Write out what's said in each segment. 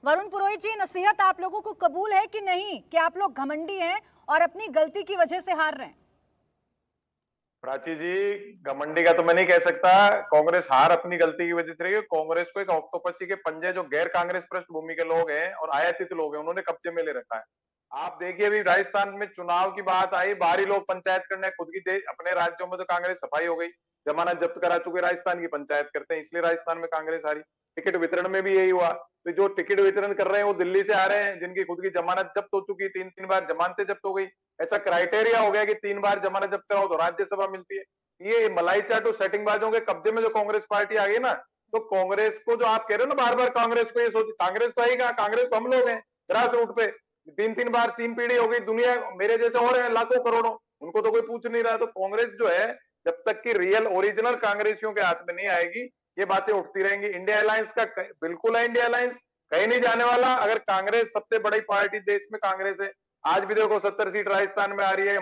वरुण पुरोहित जी, नसीहत आप लोगों को कबूल है कि नहीं कि आप लोग घमंडी हैं और अपनी गलती की वजह से हार रहे हैं? प्राची जी, घमंडी का तो मैं नहीं कह सकता। कांग्रेस हार अपनी गलती की वजह से रही है। कांग्रेस को एक ऑक्टोपसी के पंजे जो गैर कांग्रेस पृष्ठभूमि के लोग हैं और आयातित लोग हैं, उन्होंने कब्जे में ले रखा है। आप देखिए, अभी राजस्थान में चुनाव की बात आई, बाहरी लोग पंचायत करने खुद की अपने राज्यों में तो कांग्रेस सफाई हो गई, जमानत जब्त करा चुके, राजस्थान की पंचायत करते हैं, इसलिए राजस्थान में कांग्रेस हारी। टिकट वितरण में भी यही हुआ। तो जो टिकट वितरण कर रहे हैं वो दिल्ली से आ रहे हैं, जिनकी खुद की जमानत जब्त हो चुकी, 3-3 बार जमानतें जब्त हो गई। ऐसा क्राइटेरिया हो गया कि 3 बार जमानत जब्त कराओ तो राज्यसभा मिलती है। ये मलाई चाटू सेटिंगबाजों के कब्जे में जो कांग्रेस पार्टी आ गई ना, तो कांग्रेस को जो आप कह रहे हो ना बार बार, कांग्रेस को ये सोच, कांग्रेस तो आएगा, कांग्रेस तो हम लोग हैं ग्रास रूट पे। 3-3 बार 3 पीढ़ी हो गई, दुनिया मेरे जैसे और हैं लाखों करोड़ों, उनको तो कोई पूछ नहीं रहा। तो कांग्रेस जो है, जब तक कि रियल ओरिजिनल कांग्रेसियों के हाथ में नहीं आएगी, ये बातें उठती रहेंगी। इंडिया अलायंस का बिल्कुल है, इंडिया अलायंस कहीं नहीं जाने वाला। अगर कांग्रेस सबसे बड़ी पार्टी देश में कांग्रेस है, आज भी देखो 70 सीट राजस्थान में आ रही है,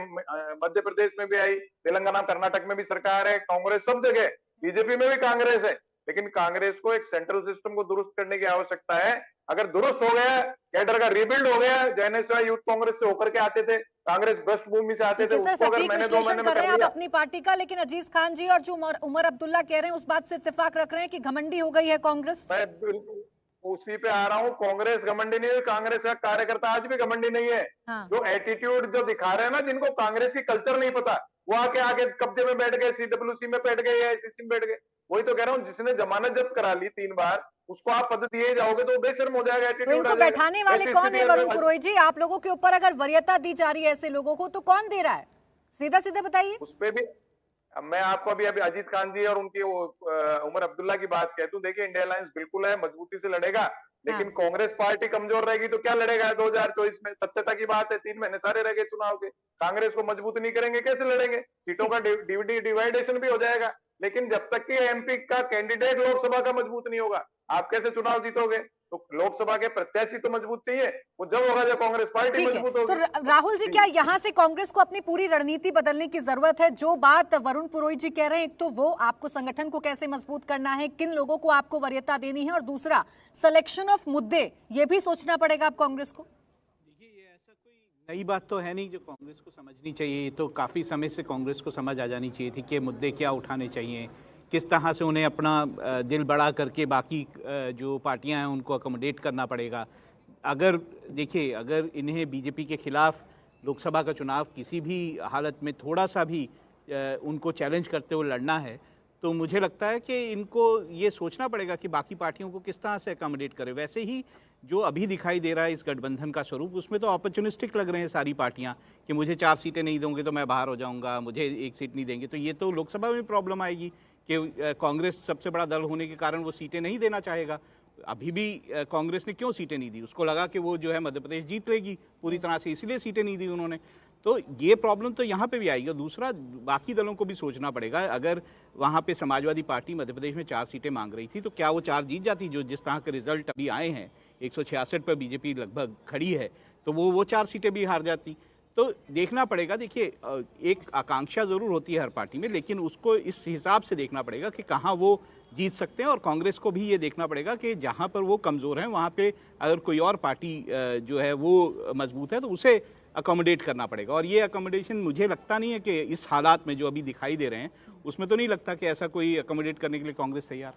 मध्य प्रदेश में भी आई, तेलंगाना कर्नाटक में भी सरकार है, कांग्रेस सब जगह, बीजेपी में भी कांग्रेस है। लेकिन कांग्रेस को एक सेंट्रल सिस्टम को दुरुस्त करने की आवश्यकता है। अगर दुरुस्त हो गया, कैडर का रिबिल्ड हो गया, जैनेश्वर यूथ कांग्रेस से होकर के आते थे, कांग्रेस पृष्ठभूमि से आते ठीक थे, है सर, उसको अगर सटीक मैंने 2 विश्लेषण महीने में कर रहे कर हैं आप लिया। अपनी पार्टी का, लेकिन अजीज खान जी और जो उमर अब्दुल्ला कह रहे हैं उस बात से इत्तेफाक रख रहे हैं कि घमंडी हो गई है कांग्रेस। मैं बिल्कुल उसी पे आ रहा हूँ। कांग्रेस घमंडी नहीं है, कांग्रेस का कार्यकर्ता आज भी घमंडी नहीं है। हाँ। जो एटीट्यूड जो दिखा रहे हैं ना, जिनको कांग्रेस की कल्चर नहीं पता, वो आके आगे कब्जे में बैठ गए, सीडब्ल्यूसी में बैठ गए, एआईसीसी में बैठ गए। वही तो कह रहा हूँ, जिसने जमानत जब्त करा ली 3 बार, उसको आप पद दिए जाओगे तो बेशर्म हो जाएगा, तो एटीट्यूड आ इनको जाएगा। बैठाने वाले ऐसी कौन स्थिति है वरुण है। पुरोहित जी? आप लोगों के ऊपर अगर वरीयता दी जा रही है ऐसे लोगों को, तो कौन दे रहा है? सीधा सीधा बताइए। उस पे भी अब मैं आपको अभी अभी अजीत खान जी और उनकी वो उमर अब्दुल्ला की बात कहता हूँ। देखिए, इंडिया अलायंस बिल्कुल है, मजबूती से लड़ेगा, हाँ। लेकिन कांग्रेस पार्टी कमजोर रहेगी तो क्या लड़ेगा 2024 में? सत्यता की बात है, 3 महीने सारे रह गए चुनाव के, कांग्रेस को मजबूत नहीं करेंगे कैसे लड़ेंगे? सीटों ठीक का है। डिवाइडेशन भी हो जाएगा, लेकिन जब तक कि एमपी का कैंडिडेट लोकसभा का मजबूत नहीं होगा, आप कैसे चुनाव जीतोगे? तो लोकसभा के प्रत्याशी तो मजबूत चाहिए, वो जब होगा जब कांग्रेस पार्टी ठीक है, मजबूत तो होगी। राहुल जी, क्या यहाँ से कांग्रेस को अपनी पूरी रणनीति बदलने की जरूरत है? जो बात वरुण पुरोहित जी कह रहे हैं, एक तो वो आपको संगठन को कैसे मजबूत करना है, किन लोगों को आपको वरीयता देनी है, और दूसरा सिलेक्शन ऑफ मुद्दे, ये भी सोचना पड़ेगा आप कांग्रेस को। देखिए, ये ऐसा कोई नई बात तो है नहीं जो कांग्रेस को समझनी चाहिए। ये तो काफ़ी समय से कांग्रेस को समझ आ जानी चाहिए थी कि मुद्दे क्या उठाने चाहिए, किस तरह से उन्हें अपना दिल बड़ा करके बाकी जो पार्टियां हैं उनको अकोमोडेट करना पड़ेगा। अगर देखिए, अगर इन्हें बीजेपी के खिलाफ लोकसभा का चुनाव किसी भी हालत में थोड़ा सा भी उनको चैलेंज करते हुए लड़ना है, तो मुझे लगता है कि इनको ये सोचना पड़ेगा कि बाकी पार्टियों को किस तरह से अकोमोडेट करें। वैसे ही जो अभी दिखाई दे रहा है इस गठबंधन का स्वरूप, उसमें तो अपॉर्चुनिस्टिक लग रहे हैं सारी पार्टियां कि मुझे 4 सीटें नहीं दोगे तो मैं बाहर हो जाऊंगा, मुझे 1 सीट नहीं देंगे। तो ये तो लोकसभा में प्रॉब्लम आएगी कि कांग्रेस सबसे बड़ा दल होने के कारण वो सीटें नहीं देना चाहेगा। अभी भी कांग्रेस ने क्यों सीटें नहीं दी? उसको लगा कि वो जो है मध्य प्रदेश जीत लेगी पूरी तरह से, इसलिए सीटें नहीं दी उन्होंने। तो ये प्रॉब्लम तो यहाँ पे भी आएगी। और दूसरा, बाकी दलों को भी सोचना पड़ेगा। अगर वहाँ पे समाजवादी पार्टी मध्य प्रदेश में 4 सीटें मांग रही थी, तो क्या वो 4 जीत जाती? जो जिस तरह के रिजल्ट अभी आए हैं, 166 पर बीजेपी लगभग खड़ी है, तो वो 4 सीटें भी हार जाती। तो देखना पड़ेगा। देखिए, एक आकांक्षा ज़रूर होती है हर पार्टी में, लेकिन उसको इस हिसाब से देखना पड़ेगा कि कहाँ वो जीत सकते हैं। और कांग्रेस को भी ये देखना पड़ेगा कि जहाँ पर वो कमज़ोर हैं, वहाँ पे अगर कोई और पार्टी जो है वो मजबूत है, तो उसे अकोमोडेट करना पड़ेगा। और ये अकोमोडेशन मुझे लगता नहीं है कि इस हालात में जो अभी दिखाई दे रहे हैं, उसमें तो नहीं लगता कि ऐसा कोई अकोमोडेट करने के लिए कांग्रेस तैयार।